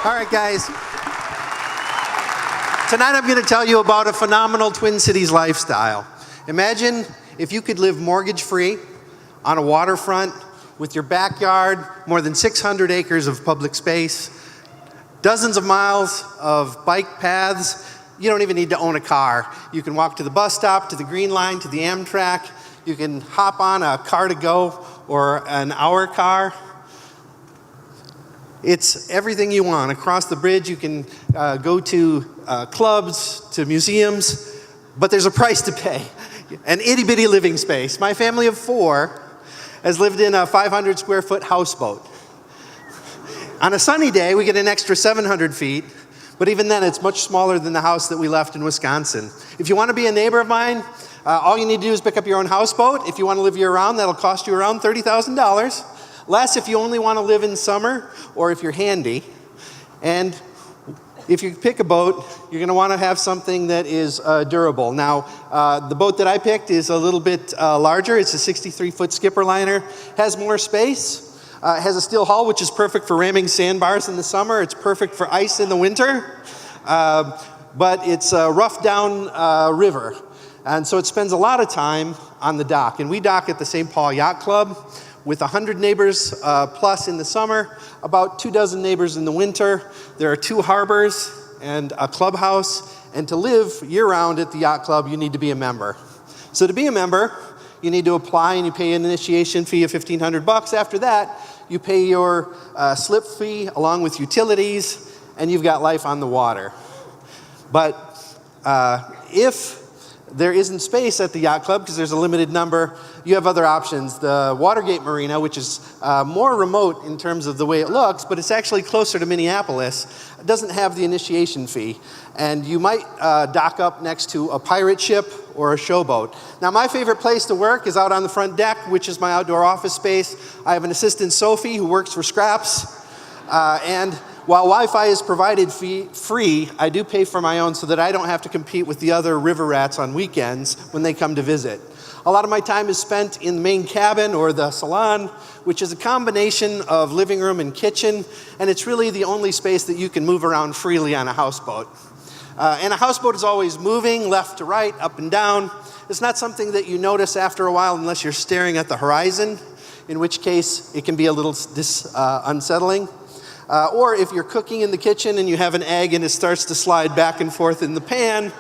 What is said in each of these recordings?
All right, guys. Tonight I'm going to tell you about a phenomenal Twin Cities lifestyle. Imagine if you could live mortgage-free on a waterfront with your backyard, more than 600 acres of public space, dozens of miles of bike paths. You don't even need to own a car. You can walk to the bus stop, to the Green Line, to the Amtrak. You can hop on a car-to-go or an hour car. It's everything you want. Across the bridge, you can go to clubs, to museums, but there's a price to pay. An itty-bitty living space. My family of 4 has lived in a 500 square foot houseboat. On a sunny day, we get an extra 700 feet, but even then, it's much smaller than the house that we left in Wisconsin. If you want to be a neighbor of mine, all you need to do is pick up your own houseboat. If you want to live year-round, that'll cost you around $30,000. Less if you only want to live in summer or if you're handy. And if you pick a boat, you're going to want to have something that is durable. Now, the boat that I picked is a little bit larger. It's a 63-foot skipper liner. Has more space. Has a steel hull, which is perfect for ramming sandbars in the summer. It's perfect for ice in the winter. But it's a rough down river. And so it spends a lot of time on the dock. And we dock at the St. Paul Yacht Club with 100 neighbors plus in the summer, about 24 neighbors in the winter. There are 2 harbors and a clubhouse. And to live year-round at the yacht club, you need to be a member. So to be a member, you need to apply and you pay an initiation fee of $1,500. After that, you pay your slip fee along with utilities, and you've got life on the water. But if there isn't space at the yacht club because there's a limited number, you have other options. The Watergate Marina, which is more remote in terms of the way it looks, but it's actually closer to Minneapolis, doesn't have the initiation fee. And you might dock up next to a pirate ship or a showboat. Now, my favorite place to work is out on the front deck, which is my outdoor office space. I have an assistant, Sophie, who works for Scraps. And while Wi-Fi is provided free, I do pay for my own so that I don't have to compete with the other river rats on weekends when they come to visit. A lot of my time is spent in the main cabin or the salon, which is a combination of living room and kitchen, and it's really the only space that you can move around freely on a houseboat. And a houseboat is always moving left to right, up and down. It's not something that you notice after a while unless you're staring at the horizon, in which case it can be a little unsettling. Or if you're cooking in the kitchen and you have an egg and it starts to slide back and forth in the pan,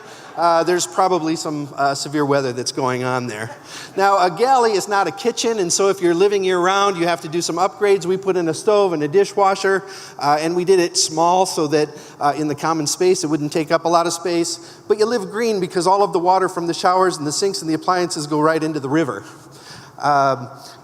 there's probably some severe weather that's going on there. Now, a galley is not a kitchen, and so if you're living year-round, you have to do some upgrades. We put in a stove and a dishwasher, and we did it small so that in the common space it wouldn't take up a lot of space. But you live green because all of the water from the showers and the sinks and the appliances go right into the river.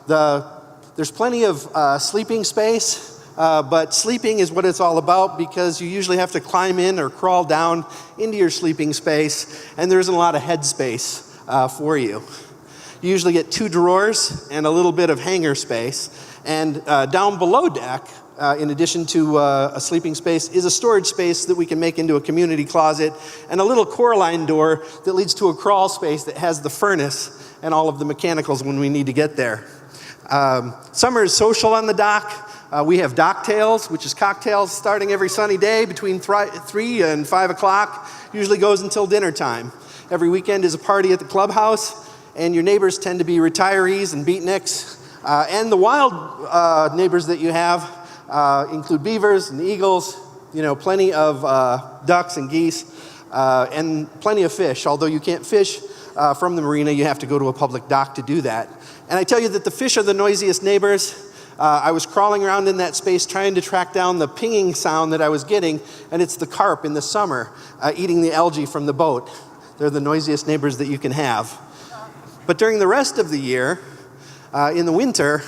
There's plenty of sleeping space. But sleeping is what it's all about because you usually have to climb in or crawl down into your sleeping space, and there isn't a lot of head space for you. You usually get 2 drawers and a little bit of hanger space. And down below deck, in addition to a sleeping space, is a storage space that we can make into a community closet and a little Coraline door that leads to a crawl space that has the furnace and all of the mechanicals when we need to get there. Summer is social on the dock. We have docktails, which is cocktails starting every sunny day between 3 and 5 o'clock. Usually goes until dinner time. Every weekend is a party at the clubhouse, and your neighbors tend to be retirees and beatniks. And the wild neighbors that you have include beavers and eagles, plenty of ducks and geese, and plenty of fish. Although you can't fish from the marina, you have to go to a public dock to do that. And I tell you that the fish are the noisiest neighbors. I was crawling around in that space trying to track down the pinging sound that I was getting, and it's the carp in the summer eating the algae from the boat. They're the noisiest neighbors that you can have. But during the rest of the year, in the winter,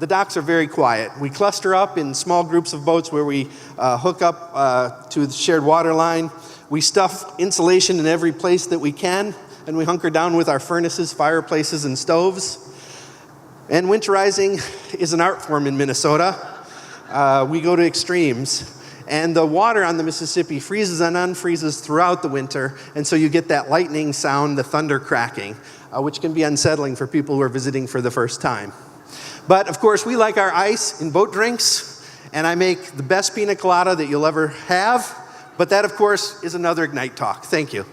the docks are very quiet. We cluster up in small groups of boats where we hook up to the shared water line. We stuff insulation in every place that we can, and we hunker down with our furnaces, fireplaces, and stoves. And winterizing is an art form in Minnesota. We go to extremes. And the water on the Mississippi freezes and unfreezes throughout the winter, and so you get that lightning sound, the thunder cracking, which can be unsettling for people who are visiting for the first time. But of course, we like our ice in boat drinks, and I make the best pina colada that you'll ever have. But that, of course, is another Ignite talk. Thank you.